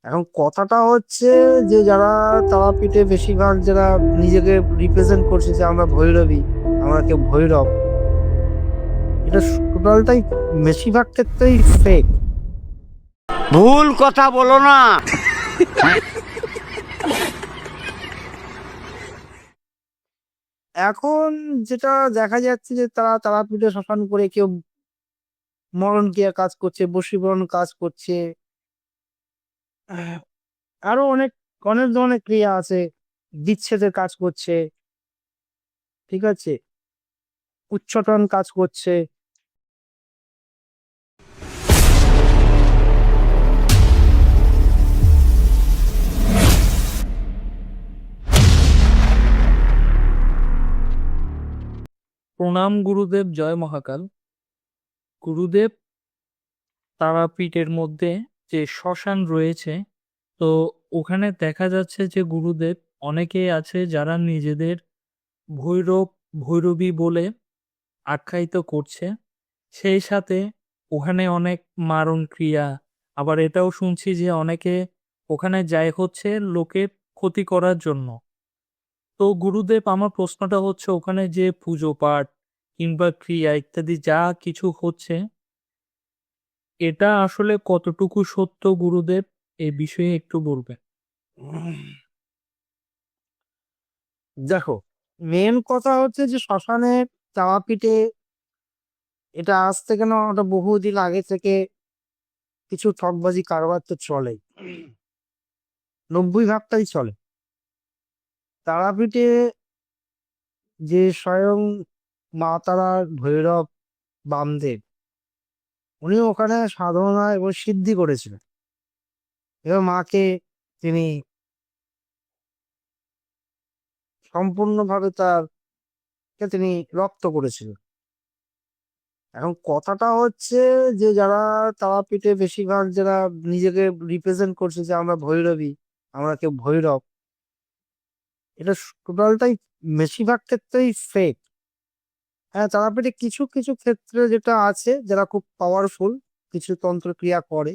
এখন কথাটা হচ্ছে যে যারা তারাপীঠে বেশিরভাগ যারা নিজেকে রিপ্রেজেন্ট করছে যে আমরা ভৈরবী, আমরা কেউ ভৈরব, এটা টোটালটাই বেশিরভাগ ক্ষেত্রেই ফেক। ভুল কথা বলো না। এখন যেটা দেখা যাচ্ছে যে তারা তারাপীঠে শ্মশান করে কেউ মরণ ক্রিয়া কাজ করছে, বশীকরণ কাজ করছে, আহ, আরো অনেক অনেক ধরনের ক্রিয়া আছে, বিচ্ছেদের কাজ করছে, ঠিক আছে, উচ্চাটন কাজ করছে। প্রণাম গুরুদেব, জয় মহাকাল। গুরুদেব, তারাপীঠের মধ্যে যে শ্মশান রয়েছে, তো ওখানে দেখা যাচ্ছে যে গুরুদেব অনেকেই আছে যারা নিজেদের ভৈরব ভৈরবী বলে আখ্যায়িত করছে। সেই সাথে ওখানে অনেক মারণ ক্রিয়া, আবার এটাও শুনছি যে অনেকে ওখানে যায় হচ্ছে লোকের ক্ষতি করার জন্য। তো গুরুদেব, আমার প্রশ্নটা হচ্ছে ওখানে যে পুজো পাঠ কিংবা ক্রিয়া ইত্যাদি যা কিছু হচ্ছে, এটা আসলে কতটুকু সত্য গুরুদেব? এ বিষয়ে একটু বলবেন। উম, দেখো, মেন কথা হচ্ছে যে শ্মশানে তারাপীঠে এটা আজ থেকে না, ওটা বহুদিন আগে থেকে কিছু ঠকবাজি কারবার তো চলেই, 90% চলে। তারাপীঠে যে স্বয়ং মা তারার ভৈরব বামদেব, উনি ওখানে সাধনা এবং সিদ্ধি করেছিলেন, এবং মাকে তিনি সম্পূর্ণভাবে তিনি রপ্ত করেছিলেন। এখন কথাটা হচ্ছে যে যারা তারাপীঠে বেশিরভাগ যারা নিজেকে রিপ্রেজেন্ট করছে যে আমরা ভৈরবী, আমরা কেউ ভৈরব, এটা টোটালটাই বেশিরভাগ ক্ষেত্রেই ফেক। হ্যাঁ, তারাপীঠে কিছু কিছু ক্ষেত্রে যেটা আছে, যারা খুব পাওয়ারফুল কিছু তন্ত্র ক্রিয়া করে,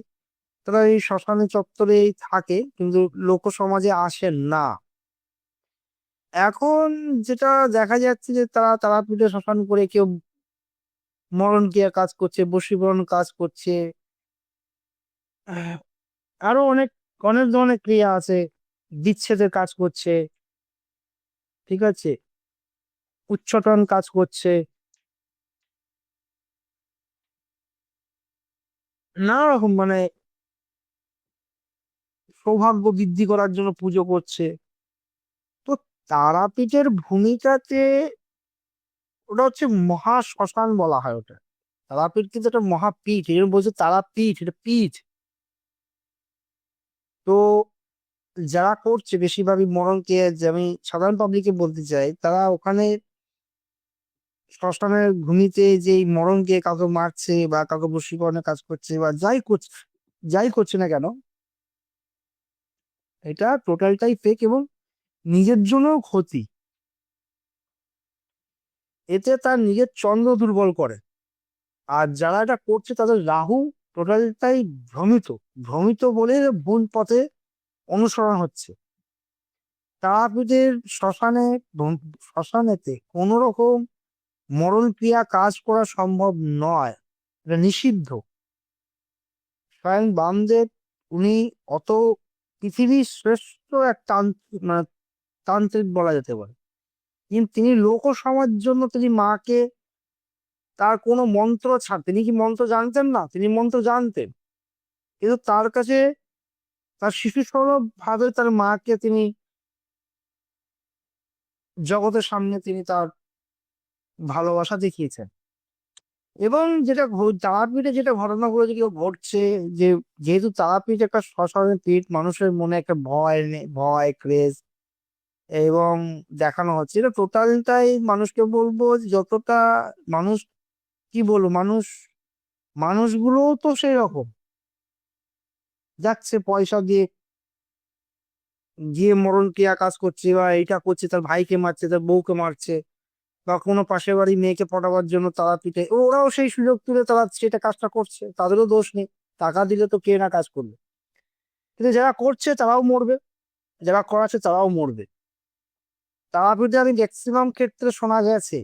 তারা এই শ্মশানে চত্বরেই থাকে কিন্তু লোক সমাজে আসেন না। এখন যেটা দেখা যাচ্ছে যে তারা তারাপীঠে শ্মশান করে কেউ মরণ ক্রিয়া কাজ করছে, বশীকরণ কাজ করছে, আহ, আরো অনেক অনেক ধরনের ক্রিয়া আছে, বিচ্ছেদের কাজ করছে, ঠিক আছে, উচ্চাটন কাজ করছে, নানা রকম মানে সৌভাগ্য বৃদ্ধি করার জন্য পুজো করছে। তো তারাপীঠের ভূমিকাতে ওটা হচ্ছে মহা শ্মশান বলা হয় ওটা। তারাপীঠ কিন্তু একটা মহাপীঠ, এর বলছে তারাপীঠ, এটা পীঠ। তো যারা করছে বেশিরভাগই মরণকে, যে আমি সাধারণ পাবলিককে বলতে চাই, তারা ওখানে শ্মশানের ভূমিতে যে মরণকে কাউকে মারছে বা কাউকে বশীকরণের কাজ করছে বা যাই করছে না কেন, এটা টোটালটাই ফেক এবং নিজের জন্য ক্ষতি। এতে তার নিজের চন্দ্র দুর্বল করে। আর যারা এটা করছে তাদের রাহু টোটালটাই ভ্রমিত, ভ্রমিত বলে ভুল পথে অনুসরণ হচ্ছে। তারাপীঠের শ্মশানে শ্মশানেতে কোন রকম মরণ ক্রিয়া কাজ করা সম্ভব নয়, এটা নিষিদ্ধ। স্বয়ং বামদেব, উনি অত পৃথিবীর শ্রেষ্ঠ এক তান্ত্রিক, মানে তান্ত্রিক বলা যেতে পারে, কিন্তু তিনি লোক সমাজ জন্য তিনি মাকে, তার কোনো মন্ত্র ছাড়, তিনি কি মন্ত্র জানতেন না? তিনি মন্ত্র জানতেন, কিন্তু তার কাছে তার শিশু সুলভ ভাবে তার মাকে তিনি জগতের সামনে তিনি তার ভালোবাসা দেখিয়েছেন। এবং তারাপীঠে যেটা ঘটনাগুলো যে কেউ ঘটছে, যে যেহেতু তারাপীঠ একটা শ্মশানের পীঠ, মানুষের মনে একটা ভয় ক্রেজ এবং দেখানো হচ্ছে, এটা টোটালটাই মানুষকে বলবো যে যতটা মানুষ, কি বলবো, মানুষগুলোও তো সেই রকম যাচ্ছে পয়সা দিয়ে, গিয়ে মরণ ক্রিয়া কাজ করছে বা এইটা করছে, তার ভাইকে মারছে, তার বউকে মারছে, বা কোনো পাশের বাড়ি মেয়েকে পটাবার জন্য তারাপীঠে ওরাও সেই সুযোগ তুলে তারা সেটা কাজটা করছে, তাদেরও দোষ নেই। টাকা দিলে তো কে না কাজ করবে। কিন্তু যারা করছে তারাও মরবে, যারা করাচ্ছে তারাও মরবে। তারাপীঠে আমি ম্যাক্সিমাম ক্ষেত্রে শোনা গেছে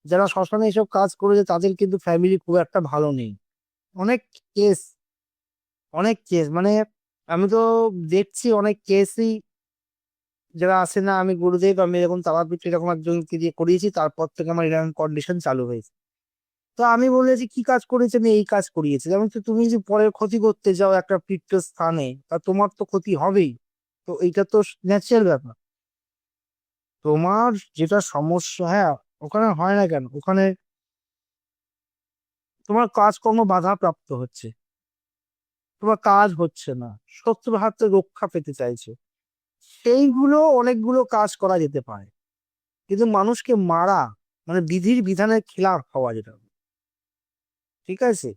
যারা শ্মশানে এসব কাজ করেছে তাদের কিন্তু ফ্যামিলি খুব একটা ভালো নেই। অনেক কেস, অনেক কেস, মানে আমি তো দেখছি অনেক কেসই যারা আসে না, আমি গুরুদেব আমি এরকম তারাপীঠে এরকম একজনকে দিয়ে করিয়েছি, তারপর থেকে আমার এরকম কন্ডিশন চালু হয়েছে। তো আমি বলেছি কি কাজ করেছে, আমি এই কাজ করিয়েছি। যেমন তো তুমি যে পরের ক্ষতি করতে যাও একটা তীর্থস্থানে, তা তোমার তো ক্ষতি হবেই। তো এইটা তো ন্যাচারাল ব্যাপার। তোমার যেটা সমস্যা, হ্যাঁ, ওখানে হয় না কেন, ওখানে তোমার কাজকর্ম বাধা প্রাপ্ত হচ্ছে, তোমার কাজ হচ্ছে না, শত্রুর হাত থেকে রক্ষা পেতে চাইছে, সেইগুলো অনেকগুলো কাজ করা যেতে পারে। কিন্তু মানুষকে মারা মানে বিধির বিধানের খেলাফ হওয়া, যেটা, ঠিক আছে?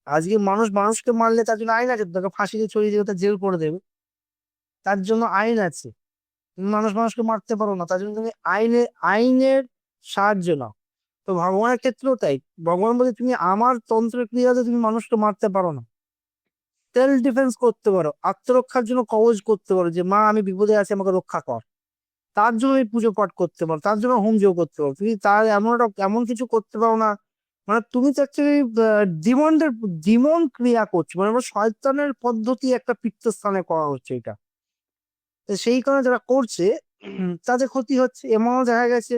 আজকে মানুষ মানুষকে মারলে তার জন্য আইন আছে, তাকে ফাঁসি দিয়ে ছড়িয়ে দিয়ে তার জেল করে দেবে, তার জন্য আইন আছে। তুমি মানুষ মানুষকে মারতে পারো না, তার জন্য তুমি আইনের সাহায্য নাও। তো ভগবানের ক্ষেত্রেও তাই। ভগবান বলে তুমি আমার তন্ত্রের ক্রিয়াতে তুমি মানুষকে মারতে পারো না, সেলফ ডিফেন্স করতে পারো, আত্মরক্ষার জন্য কবচ করতে পারো, যে মা আমি বিপদে আছি আমাকে রক্ষা কর। তার জন্য আমি পুজো পাঠ করতে পারো, তার জন্য হোম যোগ করতে পারো। তুমি তার এমন কিছু করতে পারো না। মানে তুমি তো অ্যাকচুয়ালি ডিমন ক্রিয়া করছো, মানে আমার শয়তানের পদ্ধতি একটা পীঠস্থানে করা হচ্ছে এটা। তো সেই কারণে যারা করছে তাদের ক্ষতি হচ্ছে। এমনও দেখা গেছে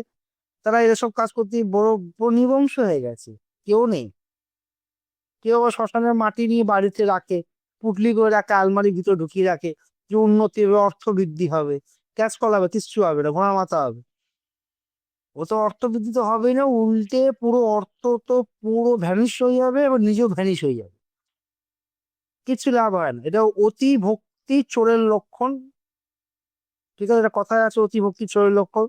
তারা এসব কাজ করতে বড় বড় নিবংশ হয়ে গেছে, কেউ নেই। কেউ আবার শ্মশানের মাটি নিয়ে বাড়িতে রাখে, পুটলি করে রাখে, আলমারির ভিতর ঢুকিয়ে রাখে, যে উন্নতি হবে, অর্থ বৃদ্ধি হবে, ক্যাশ কল হবে, কিচ্ছু হবে না, ঘোড়া মাথা হবে। ও তো অর্থ বৃদ্ধি তো হবেই না, উল্টে পুরো অর্থ তো পুরো ভ্যানিশ হয়ে যাবে এবং নিজেও ভ্যানিশ হয়ে যাবে, কিছু লাভ হয় না। এটা অতি ভক্তি চোরের লক্ষণ। ঠিক আছে, এটা কথায় আছে, অতি ভক্তি চোরের লক্ষণ।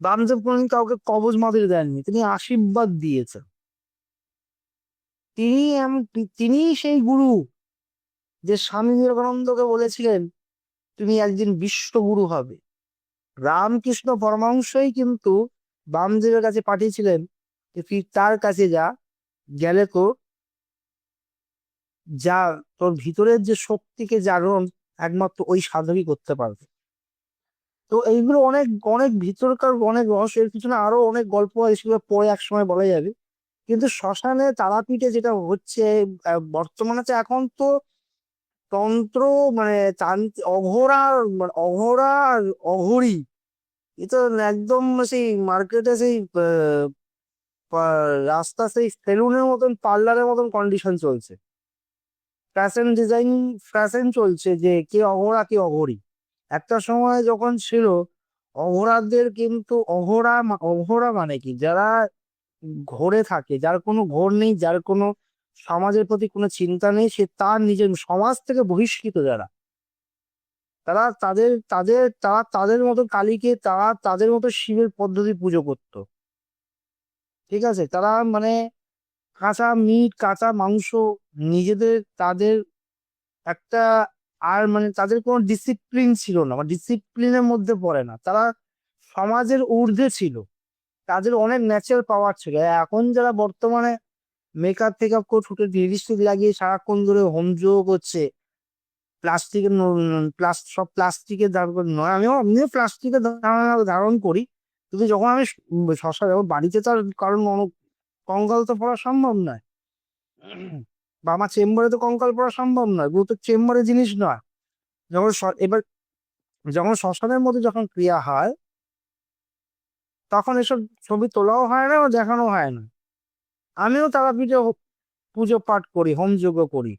বামদেব কোনদিন কাউকে কবজ মাদুরি দেননি, তিনি আশীর্বাদ দিয়েছেন। তিনি সেই গুরু যে স্বামী বিবেকানন্দকে বলেছিলেন তুমি একদিন বিশ্বগুরু হবে। রামকৃষ্ণ পরমহংসই কিন্তু বামদেবের কাছে পাঠিয়েছিলেন যে তুই তার কাছে যা, গেলে তো যা তোর ভিতরের যে শক্তিকে জাগরণ একমাত্র ওই সাধকই করতে পারবে। তো এইগুলো অনেক অনেক ভিতরকার অনেক রহস্যের পিছনে আরো অনেক গল্প আছে, সেগুলো পরে এক সময় বলা যাবে। কিন্তু শ্মশানে তারাপীঠে যেটা হচ্ছে বর্তমানে, তো এখন তো তন্ত্র মানে অঘোরা, মানে অঘোরা আর অঘোরি, এ তো একদম সেই মার্কেটে সেই রাস্তা সেই সেলুনের মতন, পার্লারের মতন কন্ডিশন চলছে। ফ্যাশন ডিজাইন, ফ্যাশন চলছে যে কে অঘোরা কে অঘোরি। একটা সময় যখন ছিল অঘোরাদের, কিন্তু অঘোরা মানে কি, যারা ঘোরে থাকে, যার কোনো ঘোর নেই, যার কোনো সমাজের প্রতি কোনো চিন্তা নেই, সে তার নিজের সমাজ থেকে বহিষ্কৃত যারা, তারা তাদের মতো কালীকে, তারা তাদের মতো শিবের পদ্ধতি পুজো করতো। ঠিক আছে, তারা মানে কাঁচা মিট, কাঁচা মাংস, নিজেদের তাদের একটা, আর মানে তাদের কোনো ডিসিপ্লিন ছিল না, বা ডিসিপ্লিনের মধ্যে পড়ে না, তারা সমাজের ঊর্ধ্বে ছিল, তাদের অনেক ন্যাচারাল পাওয়ার ছিল। এখন যারা বর্তমানে মেকআপ টেকআপ করে ঠোঁটে লিপস্টিক লাগিয়ে সারাক্ষণ ধরে হোমযো করছে, প্লাস্টিকের সব প্লাস্টিকের নয়, আমিও প্লাস্টিকের ধারণ করি। কিন্তু যখন আমি শশা যখন বাড়িতে, তার কারণ কঙ্কাল তো পড়া সম্ভব নয়, বা আমার চেম্বারে তো কঙ্কাল পড়া সম্ভব নয়, গুরুত্ব চেম্বারে জিনিস নয়। এবার যখন শ্মশানের মধ্যে যখন ক্রিয়া হয়, তখন এসব ছবি তোলাও হয় না, ও দেখানো হয় না। আমিও তারাপীঠে পুজো পাঠ করি, হোমযজ্ঞ করি।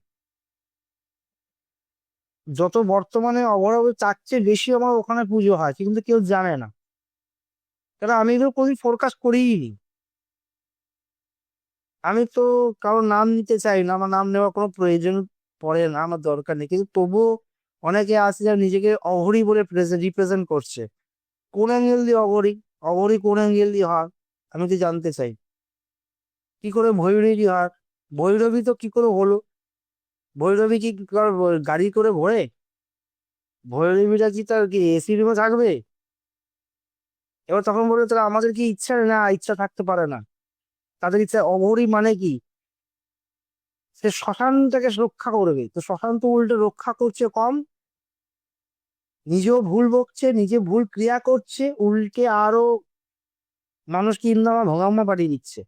যত বর্তমানে অবরোধ, তার চেয়ে বেশি আমার ওখানে পুজো হয়, কিন্তু কেউ জানে না, কারণ আমি এগুলো কোনোদিন ফোরকাস্ট করিই নি। আমি তো কারোর নাম নিতে চাই না, আমার নাম নেওয়ার কোনো প্রয়োজন পড়ে না, আমার দরকার নেই। কিন্তু তবুও অনেকে আছে যারা নিজেকে অঘরী বলে রিপ্রেজেন্ট করছে। কোন অ্যাঙ্গেল দিয়ে অঘরী, অঘরী কোন অ্যাঙ্গেল দিয়ে হয় আমি তো জানতে চাই। কি করে ভৈরবী হয়? ভৈরবী তো কি করে হলো? ভৈরবী কি কারোর গাড়ি করে ঘোরে? ভৈরবীরা কি তার কি এসি রুমে থাকবে? এবার তখন বলবে তাহলে আমাদের কি ইচ্ছা, না ইচ্ছা থাকতে পারে না, তাদের ইচ্ছা। অঘরী মানে কি? সে শ্মশানটাকে রক্ষা করবে, তো শ্মশান তো উল্টে রক্ষা করছে কম, নিজেও ভুল বকছে, নিজে ভুল ক্রিয়া করছে, উল্টে আরো মানুষকে ইন্দামা ভোগাম্মা পাঠিয়ে দিচ্ছে।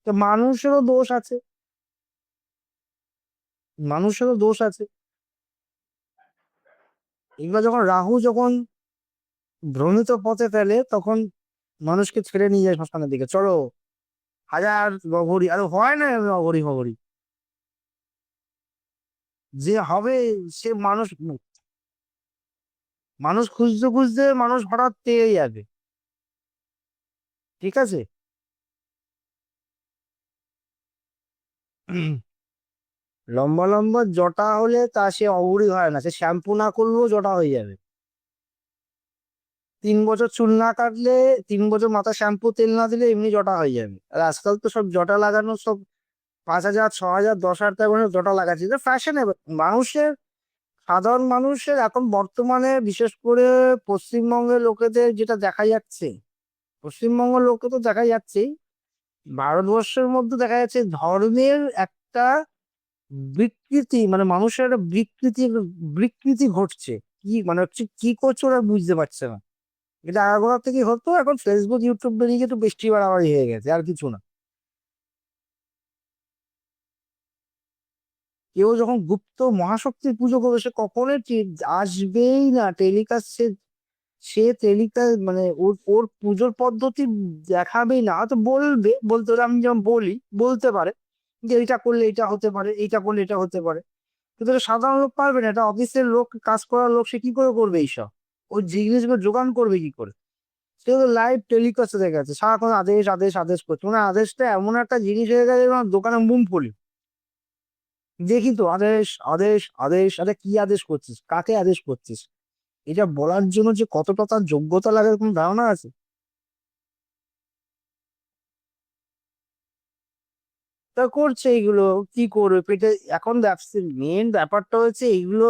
তো মানুষেরও দোষ আছে, মানুষেরও দোষ আছে। এগুলো যখন রাহু যখন ভ্রমিত পথে ফেলে, তখন মানুষকে ছেড়ে নিয়ে যায় শ্মশানের দিকে, চলো হাজার গহরি, আরে হয় না গহরি ফগরি, যে হবে সে মানুষ, মানুষ খুঁজতে খুঁজতে মানুষ হঠাৎ পেয়ে যাবে। ঠিক আছে। লম্বা লম্বা জটা হলে তা সে অবুড়ি হয় না, সে শ্যাম্পু না করলেও জটা হয়ে যাবে। 3 বছর চুল না কাটলে, 3 বছর মাথা শ্যাম্পু তেল না দিলে এমনি জটা হয়ে যাবে। আর আজকাল তো সব জটা লাগানো সব 5,000, 6,000, 10,000 টাকা করে জটা লাগাচ্ছে, এটা ফ্যাশনে। মানুষের, সাধারণ মানুষের এখন বর্তমানে বিশেষ করে পশ্চিমবঙ্গের লোকেদের যেটা দেখা যাচ্ছে, পশ্চিমবঙ্গের লোকে তো দেখা যাচ্ছেই, ভারতবর্ষের মধ্যে দেখা যাচ্ছে ধর্মের একটা বিকৃতি, মানে মানুষের একটা বিকৃতি, বিকৃতি ঘটছে। কি মানে হচ্ছে, কি করছে ওরা বুঝতে পারছে না। এটা আগাগোড়া থেকে হতো, এখন ফেসবুক ইউটিউব বেরিয়ে একটু বেশি বাড়াবাড়ি হয়ে গেছে, আর কিছু না। কেউ যখন গুপ্ত মহাশক্তির পুজো করবে, সে কখনোই আসবেই না টেলিকাস্ট, সে সে টেলিকাস্ট মানে ওর ওর পুজোর পদ্ধতি দেখাবেই না। হয়তো বলবে, বলতে হলে আমি যেমন বলি, বলতে পারে যে এটা করলে এটা হতে পারে, এটা করলে এটা হতে পারে, কিন্তু এটা সাধারণ লোক পারবে না। এটা অফিসের লোক, কাজ করার লোক, সে কি করে করবে এইসব? ওই জিনিসগুলো জোগান করবে কি করে? সে তো লাইভ টেলিকাস্টে দেখা যাচ্ছে, সারাক্ষণ আদেশ আদেশ আদেশ করছে, মানে আদেশটা এমন একটা জিনিস হয়ে গেছে, যেমন দোকানে মুমফলি দেখি তো আদেশ আদেশ আদেশ, আরে কি আদেশ করছিস, কাকে আদেশ করছিস? এটা বলার জন্য যে কতটা তার যোগ্যতা লাগে কোনো ধারণা আছে? তা করছে এইগুলো, কি করবে পেটে এখন মেন ব্যাপারটা হচ্ছে এইগুলো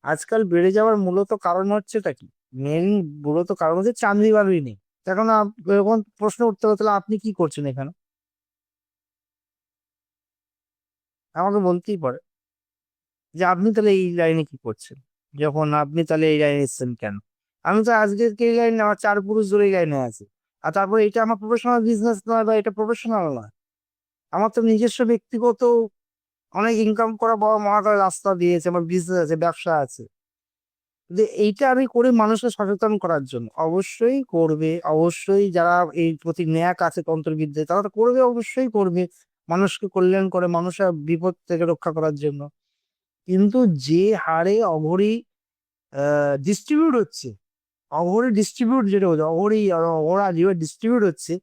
আজকাল বেড়ে যাওয়ার মূলত কারণ হচ্ছেটা কি? মেন মূলত কারণ হচ্ছে চাকরি বাকরি নেই। তা এখন এরকম প্রশ্ন উঠতে হবে, তাহলে আপনি কি করছেন এখানে? আমাকে বলতেই পারে যে আপনি তাহলে এই লাইনে কি করছেন, যখন আপনি তাহলে এই লাইনে এসেছেন কেন? আমি তো আজকের এই লাইনে, আমার 4 পুরুষ ধরে এই লাইনে আছে। আর তারপরে এটা আমার প্রফেশনাল বিজনেস নয়, বা এটা প্রফেশনাল নয়, আমার তো নিজস্ব ব্যক্তিগত অনেক ইনকাম করা বড় মহাকার রাস্তা দিয়েছে, আমার বিজনেস আছে, ব্যবসা আছে। যে এইটা আমি করি মানুষকে সচেতন করার জন্য, অবশ্যই করবে, অবশ্যই যারা এই প্রতি ন্যাক আছে তন্ত্রবিদ্যে, তারা তো করবে, অবশ্যই করবে, মানুষকে কল্যাণ করে, মানুষের বিপদ থেকে রক্ষা করার জন্য। কিন্তু যে হারে অঘরি ডিস্ট্রিবিউট হচ্ছে, অঘরি ডিস্ট্রিবিউট যেটা হচ্ছে, অঘরি অঘরা যেভাবে ডিস্ট্রিবিউট হচ্ছে,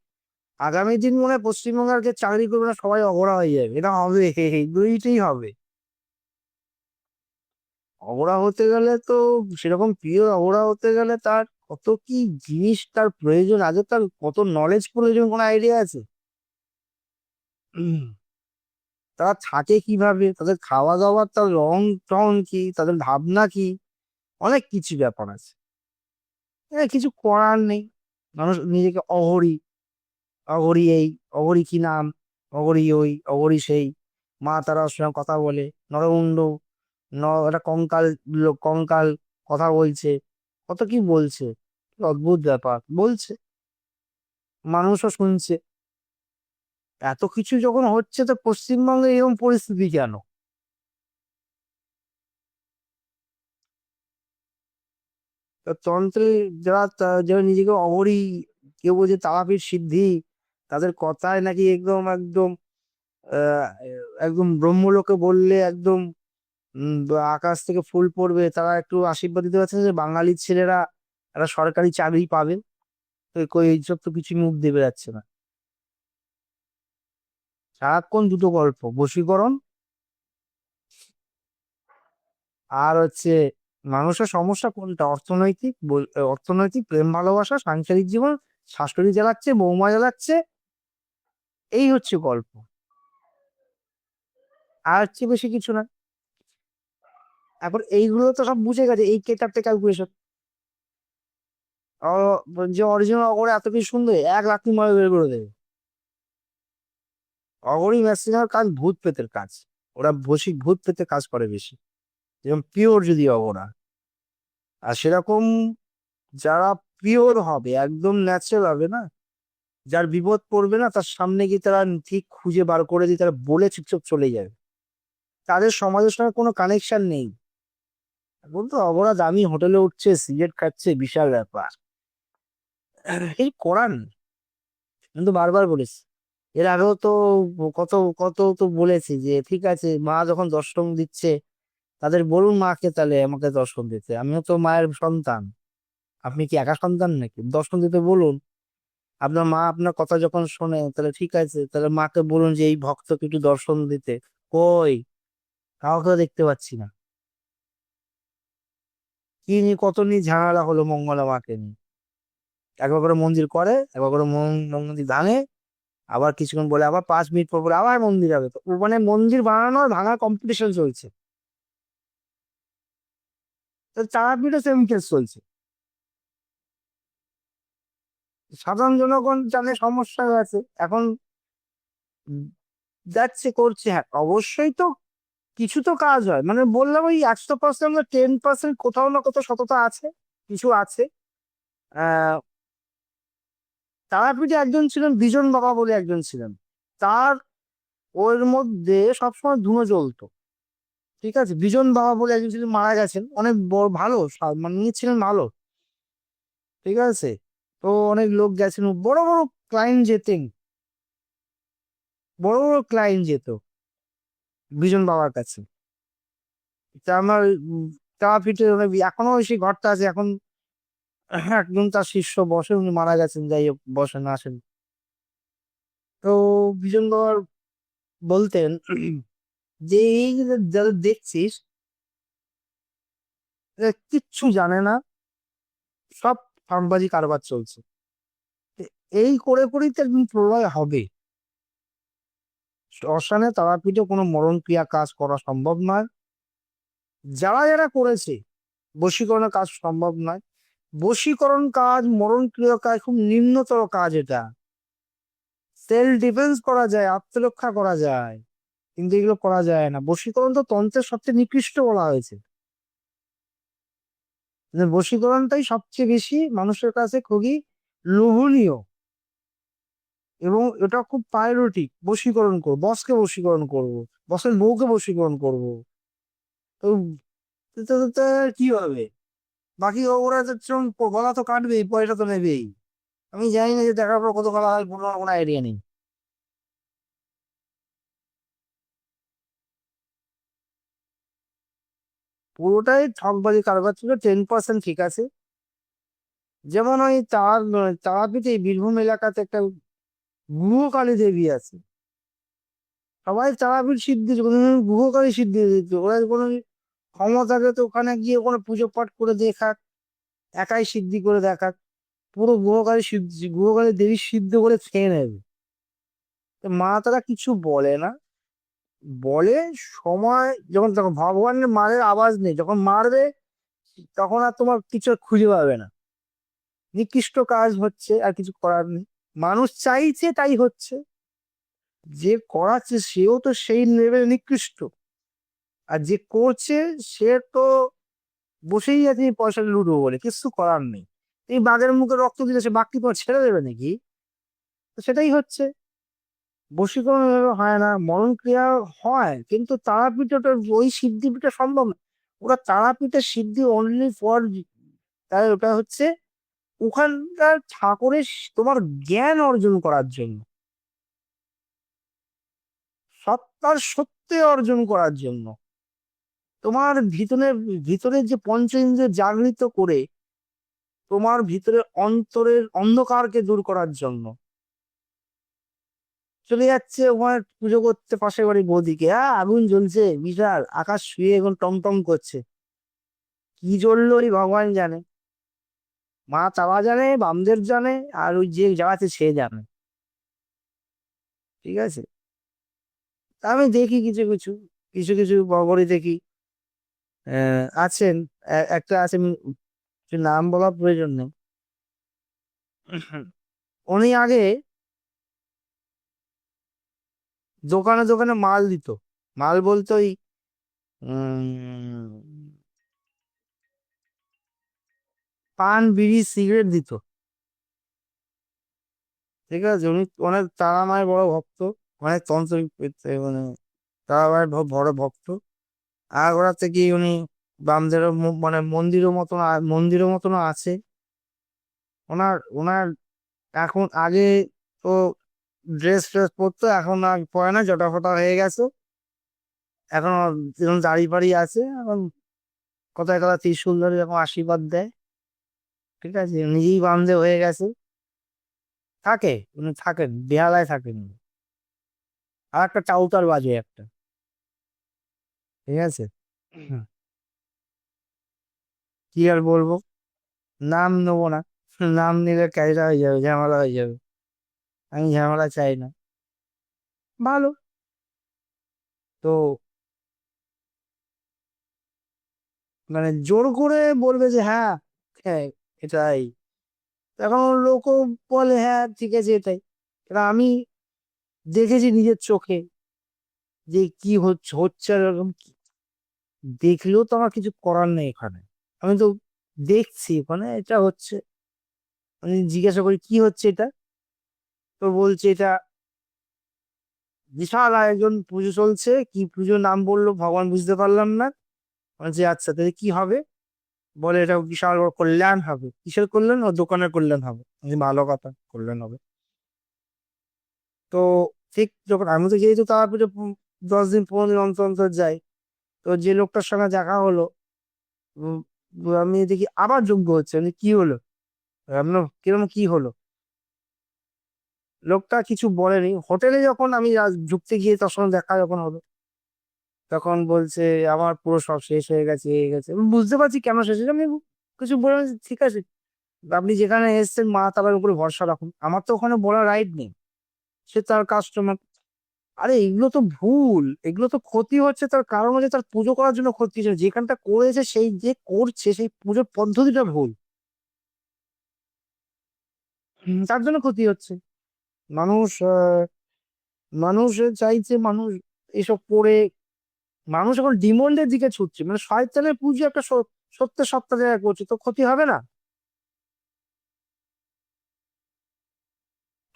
আগামী দিন মনে হয় পশ্চিমবঙ্গের যে চাকরি করবে না সবাই অঘরা হয়ে যাবে, এটা হবে, দুইটাই হবে। অঘোরা হতে গেলে তো, সেরকম প্রিয় অঘোরা হতে গেলে তার কত কি জিনিস তার প্রয়োজন, আগে তার কত নলেজ প্রয়োজন, কোনো আইডিয়া আছে? উম, তারা থাকে কিভাবে, তাদের খাওয়া দাওয়ার তার রং টং কি, তাদের ভাবনা কি, অনেক কিছু ব্যাপার আছে। কিছু করার নেই, মানুষ নিজেকে অঘরি, অঘরি এই, অঘরি কি নাম, অঘরি ওই, অঘরি সেই, মা তারা ওর সঙ্গে কথা বলে, নরমুণ্ড একটা কঙ্কাল, কঙ্কাল কথা বলছে, কত কি বলছে, কি অদ্ভুত ব্যাপার বলছে, মানুষও শুনছে। এত কিছু যখন হচ্ছে, তো পশ্চিমবঙ্গে এরকম পরিস্থিতি কেন? তা তন্ত্রে যারা যারা নিজেকে অঘরি, কেউ বলছে তারাপীঠ সিদ্ধি, তাদের কথায় নাকি একদম একদম আহ একদম ব্রহ্মলোকে বললে একদম আকাশ থেকে ফুল পড়বে, তারা একটু আশীর্বাদ দিতে পারছে যে বাঙালির ছেলেরা একটা সরকারি চাকরি পাবে। তো এইসব তো কিছু মুখ দিয়ে বেরাচ্ছে না, সারাক্ষণ দুটো গল্প, বশীকরণ আর হচ্ছে মানুষের সমস্যা কোনটা, অর্থনৈতিক অর্থনৈতিক, প্রেম ভালোবাসা, সাংসারিক জীবন, শাশুড়ি জ্বালাচ্ছে, বৌমা জ্বালাচ্ছে, এই হচ্ছে গল্প, আর হচ্ছে বেশি কিছু না। এখন এইগুলো তো সব বুঝে গেছে, এই কেটাপটা ক্যালকুলেশন। যে অরিজিনাল করে এত কিছু সুন্দর 1 লাখ মারে বের করে দেবে, অঘরী ম্যাক্সিমাম কাজ ভূত পেতের কাজ, ওরা ভূত পেতে কাজ করে বেশি, যেমন পিওর যদি অঘরা। আর সেরকম যারা পিওর হবে, একদম ন্যাচারাল হবে না, যার বিপদ পড়বে না, তার সামনে গিয়ে তারা ঠিক খুঁজে বার করে দিয়ে তারা বলে চুপচাপ চলে যাবে, তাদের সমাজের সঙ্গে কোনো কানেকশন নেই। এখন তো অবরা দামি হোটেলে উঠছে, সিগারেট খাচ্ছে, বিশাল ব্যাপার। এই করান, কিন্তু বারবার বলেছি, এর আগেও তো কত কত তো বলেছি যে ঠিক আছে, মা যখন দর্শন দিচ্ছে তাদের বলুন মাকে তাহলে আমাকে দর্শন দিতে, আমিও তো মায়ের সন্তান। আপনি কি একা সন্তান নাকি? দর্শন দিতে বলুন। আপনার মা আপনার কথা যখন শোনে তাহলে ঠিক আছে, তাহলে মাকে বলুন যে এই ভক্তকে একটু দর্শন দিতে। কই, কাউকে তো দেখতে পাচ্ছি না। কি নিয়ে কত নিয়ে ঝামেলা হলো মঙ্গলা মাকে নিয়ে, একবার করে মন্দির করে, একবার করে মন্দির ভাঙে, আবার কিছুক্ষণ বলে আবার 5 মিনিট পর পরে আবার মন্দির হবে। তো মানে মন্দির বানানো আর ভাঙার কম্পিটিশন চলছে। তো তারাপীঠে সেম কেস চলছে। সাধারণ জনগণ জানে সমস্যা আছে এখন, উম, যাচ্ছে করছে। হ্যাঁ অবশ্যই তো কিছু তো কাজ হয়, মানে বললাম ওই 100% 10% কোথাও না কোথাও সততা আছে, কিছু আছে। আহ তারাপীঠে একজন ছিলেন বিজন বাবা বলে একজন ছিলেন, তার ওর মধ্যে সবসময় ধুনো জ্বলতো। ঠিক আছে, বিজন বাবা বলে একজন ছিলেন, মারা গেছেন, অনেক বড় ভালো মানে ইয়ে ছিলেন ভালো। ঠিক আছে, তো অনেক লোক গেছেন, বড় বড় ক্লায়েন্ট যেতেন, বড় বড় ক্লায়েন্ট যেত বিজন বাবার কাছে। তা আমার তারাপীঠে এখনো সেই ঘরটা আছে এখন। একজন তার শিষ্য বসে, উনি মারা গেছেন, যাই হোক বসেন আসেন। তো বিজন বাবার বলতেন যে এই যে যাদের দেখছিস এরা কিচ্ছু জানে না, সব ফাঁকবাজি কারবার চলছে। এই করে করেই তো একদিন প্রলয় হবে। শ্মশানে তারাপীঠে কোনো মরণ ক্রিয়া কাজ করা সম্ভব নয়। যারা যারা করেছে বশীকরণের কাজ সম্ভব নয়। বশীকরণ কাজ, মরণ ক্রিয়া কাজ খুব নিম্নতর কাজ এটা। সেলফ ডিফেন্স করা যায়, আত্মরক্ষা করা যায়, কিন্তু এগুলো করা যায় না। বশীকরণ তো তন্ত্রের সবচেয়ে নিকৃষ্ট বলা হয়েছে, যে বশীকরণটাই সবচেয়ে বেশি মানুষের কাছে খুবই লোভনীয়, এবং এটা খুব প্রায়োরিটি। বশীকরণ করবো, বসকে বশীকরণ করবো, বসের বউকে বশীকরণ করবো। তো তো কি হবে? বাকি ওরা তো গলা তো কাটবেই, পয়সা তো নেবেই। আমি জানি না যে দেখার পর কত গলা হয়, কোনো আইডিয়া নেই। পুরোটাই ঠকবাজি কারবার ছিল, 10% ঠিক আছে। যেমন ওই তারাপীঠে বীরভূম এলাকাতে একটা গুহকালী দেবী আছে। সবাই তারাপীঠ সিদ্ধি গুহকালী সিদ্ধি দিত, ওরা কোনো ক্ষমতা তো ওখানে গিয়ে ওখানে পুজো পাঠ করে দেখাক, একাই সিদ্ধি করে দেখাক, পুরো গুহকালী সিদ্ধি, গুহকালী দেবী সিদ্ধ করে খেয়ে নেবে। তো মা তারা কিছু বলে না, বলে সময় যখন, তখন ভগবানের মারের আওয়াজ নেই, যখন মারবে তখন আর তোমার কিছু খুঁজে পাবে না। নিকৃষ্ট কাজ হচ্ছে, আর কিছু করার নেই। মানুষ চাইছে তাই হচ্ছে, যে করাচ্ছে সেও তো সেই লেভেল নিকৃষ্ট, আর যে করছে সে তো বসেই আছে এই পয়সা লুটবো বলে, কিছু করার নেই। এই বাঘের মুখে রক্ত দিলে সে বাঘ কি তোমার ছেড়ে দেবে নাকি? তো সেটাই হচ্ছে। বশীকরণ এভাবে হয় না, মরণ ক্রিয়া হয়, কিন্তু তারাপীঠে ওটা ওই সিদ্ধিটা সম্ভব না। ওরা তারাপীঠের সিদ্ধি অনলি ফর, তাই ওটা হচ্ছে ওখানকার ঠাকুরের তোমার জ্ঞান অর্জন করার জন্য, সত্তার সত্যি অর্জন করার জন্য, তোমার ভিতরে ভিতরে যে পঞ্চ ইন্দ্রিয় জাগৃত করে তোমার ভিতরে অন্তরের অন্ধকারকে দূর করার জন্য। চলে যাচ্ছে ওখানে পুজো করতে পাশের বাড়ি বৌদিকে, আগুন জ্বলছে বিশাল, আকাশ শুয়ে এখন টমটম করছে, কি জ্বললো ওই ভগবান জানে, মা চাওয়া জানে, বামদেব জানে, আর ওই যে যাওয়াছে সে জানে। ঠিক আছে, তা আমি দেখি কিছু কিছু, কিছু কিছু বগরি দেখি। আছেন, একটা আছেন, নাম বলার প্রয়োজন নেই। উনি আগে দোকানে দোকানে মাল দিত। মাল বলতে ওই উম, পান বিড়ি সিগারেট দিত। ঠিক আছে, উনি অনেক তারা মায়ের বড় ভক্ত, অনেক তন্ত্র মানে তারা মায়ের বড় ভক্ত। আগ্রা থেকে উনি বামদেবের মানে মন্দিরের মতনও আছে ওনার ওনার। এখন আগে তো ড্রেস ট্রেস পরতো, এখন আর পরে না, জটা ফটা হয়ে গেছে। এখন যেরকম দাড়ি ফাড়ি আছে এখন, কোথায় কোথায় ত্রিশূল ধরে এরকম আশীর্বাদ দেয়। ঠিক আছে, নিজেই বামদেব হয়ে গেছে। থাকে, উনি থাকেন, বেহালায় থাকেন উনি। আর একটা চাউতার বাজে একটা। ঠিক আছে। হুম, কি আর বলবো, নাম নেবো না। নাম নিলে ক্যারিটা হয়ে যাবে, ঝামেলা হয়ে যাবে। আমি ঝামেলা চাই না। ভালো। তো মানে জোর করে বলবে যে হ্যাঁ, হ্যাঁ এটাই, এখন লোকও বলে হ্যাঁ ঠিক আছে এটাই। এবার আমি দেখেছি নিজের চোখে যে কি হচ্ছে হচ্ছে আর এরকম দেখলেও তো আমার কিছু করার নেই এখানে। আমি তো দেখছি ওখানে এটা হচ্ছে। আমি জিজ্ঞাসা করি কি হচ্ছে এটা, তো বলছে এটা বিশাল আয়োজন, পুজো চলছে, কি পুজোর নাম বললো ভগবান বুঝতে পারলাম না। বলছে আচ্ছা তাহলে কি হবে, বলে এটা বিশাল বড় কল্যাণ হবে। কিসের কল্যাণ? ও দোকানের কল্যাণ হবে। আমি বলি, ভালো কথা, কল্যাণ হবে। তো ঠিক যখন আমি তো যেহেতু তারাপীঠে 10 দিন 15 দিন অন্তর অন্তর যাই, তো যে লোকটার সঙ্গে দেখা হলো, উম, আমি দেখি আবার যজ্ঞ হচ্ছে। আমি কি হলো, আমি বললাম, কিরকম কি হলো? লোকটা কিছু বলেনি। হোটেলে যখন আমি ঢুকতে গিয়ে তার সঙ্গে দেখা যখন হলো, তখন বলছে আমার পুরো সব শেষ হয়ে গেছে, হয়ে গেছে। আমি বুঝতে পারছি কেন শেষ হয়েছে। আমি কিছু বলে ঠিক আছে, আপনি যেখানে এসেছেন মা তালার উপরে ভরসা রাখুন, আমার তো ওখানে বলার রাইট নেই। সে তার কাস্টমার। আরে এগুলো তো ভুল, এগুলো তো ক্ষতি হচ্ছে। তার কারণ হচ্ছে তার পুজো করার জন্য ক্ষতি হচ্ছে। যেখানটা করেছে সেই যে করছে সেই পুজোর পদ্ধতিটা ভুল, তার জন্য ক্ষতি হচ্ছে। মানুষ মানুষ চাইছে, মানুষ এসব করে, মানুষ এখন ডিমন্ডের দিকে ছুটছে। মানে শয়তানের পুজো একটা সত্যের সত্তা জায়গা করছে, তো ক্ষতি হবে না?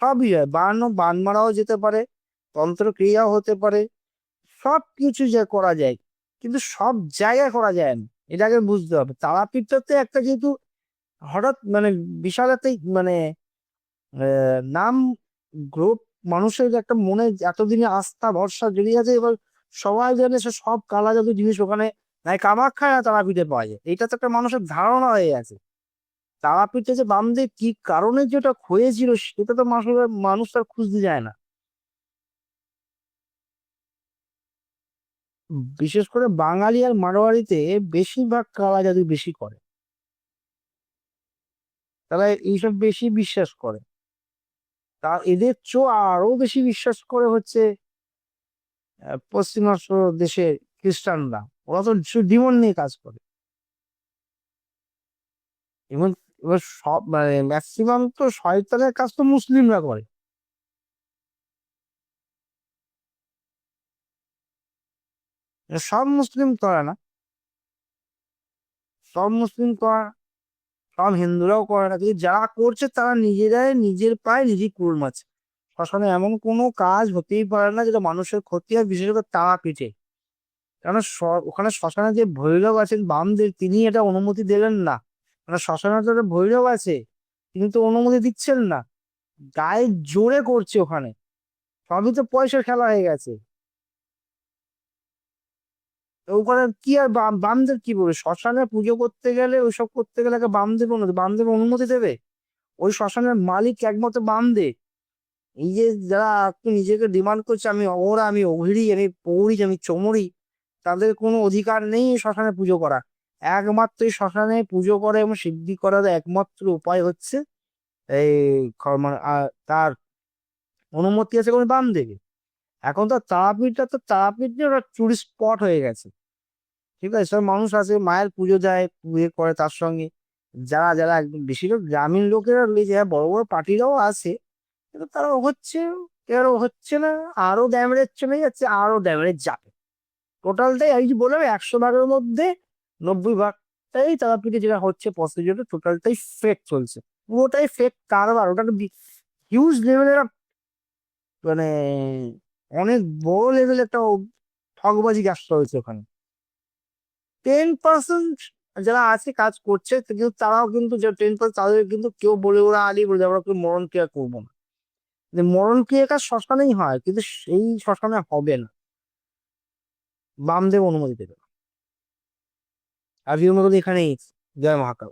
সবই হয়, বান মারাও যেতে পারে, তন্ত্র ক্রিয়াও হতে পারে, সব কিছু যা করা যায়, কিন্তু সব জায়গায় করা যায় না। এটাকে বুঝতে হবে। তারাপীঠটাতে একটা যেহেতু হঠাৎ মানে বিশাল একটা মানে নাম, গ্রুপ, মানুষের একটা মনে এতদিনে আস্থা ভরসা জড়িয়ে আছে। এবার সবাই জানে সে সব কালা জাদু জিনিস ওখানে নাই কামাখ্যায় না তারাপীঠে পাওয়া যায়, এটা তো একটা মানুষের ধারণা হয়ে আছে। তারাপীঠে যে বামদেব কি কারণে যেটা হয়েছিল সেটা তো মানুষ তার খুঁজতে যায় না। বিশেষ করে বাঙালি আর মারোয়ারিতে বেশিরভাগ কালা জাদু বেশি করে। তারা এইসব বেশি বিশ্বাস করে। তা এদের আরো বেশি বিশ্বাস করে হচ্ছে পশ্চিমাত্য দেশের খ্রিস্টানরা। ওরা তো ডিমন নিয়ে কাজ করে। এবং এবার সব মানে ম্যাক্সিমাম তো শয়তানের কাজ তো মুসলিমরা করে। এটা সব মুসলিম করে না, সব মুসলিম করে না, সব হিন্দুরাও করে না। কিন্তু যারা করছে তারা নিজেরাই নিজের পায়ে নিজেই কুড়ুল মারছে। শ্মশানে এমন কোনো কাজ হতেই পারে না যেটা মানুষের ক্ষতি হয়, বিশেষত তারাপীঠে। কারণ ওখানে শ্মশানে যে ভৈরব আছেন বামদেব, তিনি এটা অনুমতি দেবেন না। মানে শ্মশানে তো একটা ভৈরব আছে, তিনি তো অনুমতি দিচ্ছেন না। গায়ে জোরে করছে ওখানে। সবই তো পয়সার খেলা হয়ে গেছে। তো ওখানে কি আর বামদেব কি বলবে? শ্মশানে পুজো করতে গেলে, ওইসব করতে গেলে আগে বামদেব অনুমতি দেবে? ওই শ্মশানের মালিক একমাত্র বামদেব। এই যে যারা আপনি নিজেকে ডিমান্ড করছে আমি অঘোরা, আমি অঘিরি, আমি পৌরি, আমি চমরি, তাদের কোনো অধিকার নেই এই শ্মশানে পুজো করা। একমাত্র এই শ্মশানে পুজো করা এবং সিদ্ধি করার একমাত্র উপায় হচ্ছে এই মানে তার অনুমতি আছে কোনো বামদেবে। এখন তো তারাপীঠ নিয়ে ওটা টুরিস্ট স্পট হয়ে গেছে। ঠিক আছে, সব মানুষ আছে, মায়ের পুজো দেয়, পুজো করে। তার সঙ্গে যারা যারা একদম বেশিরভাগ গ্রামীণ লোকেরা রয়েছে, বড় বড় পার্টিরাও আছে, কিন্তু তারা হচ্ছে এবার হচ্ছে না, আরো ড্যামেজ চলে যাচ্ছে, আরো ড্যামেজ যাবে। টোটালটাই আমি যে বললাম 100 ভাগের মধ্যে 90 ভাগটাই তারাপীঠে যেটা হচ্ছে প্রসিডিওর, টোটালটাই ফেক চলছে, পুরোটাই ফেক কারবার। ওটা হিউজ লেভেলের মানে অনেক বড় লেভেলের একটা ঠগবাজি কাজ হয়েছে ওখানে। 10% যারা আছে কাজ করছে, তো কিন্তু তারাও কিন্তু যে 10% তাদের কিন্তু কেউ বলে ওরা আলী বলে আমরা কেউ মরণ ক্রিয়া করবো না। যে মরণ ক্রিয়া কাজ শ্মশানেই হয়, কিন্তু সেই শ্মশানে হবে না, বামদেব অনুমতি দেবে না। আজকের মতন এখানেই, জয় মহাকাল।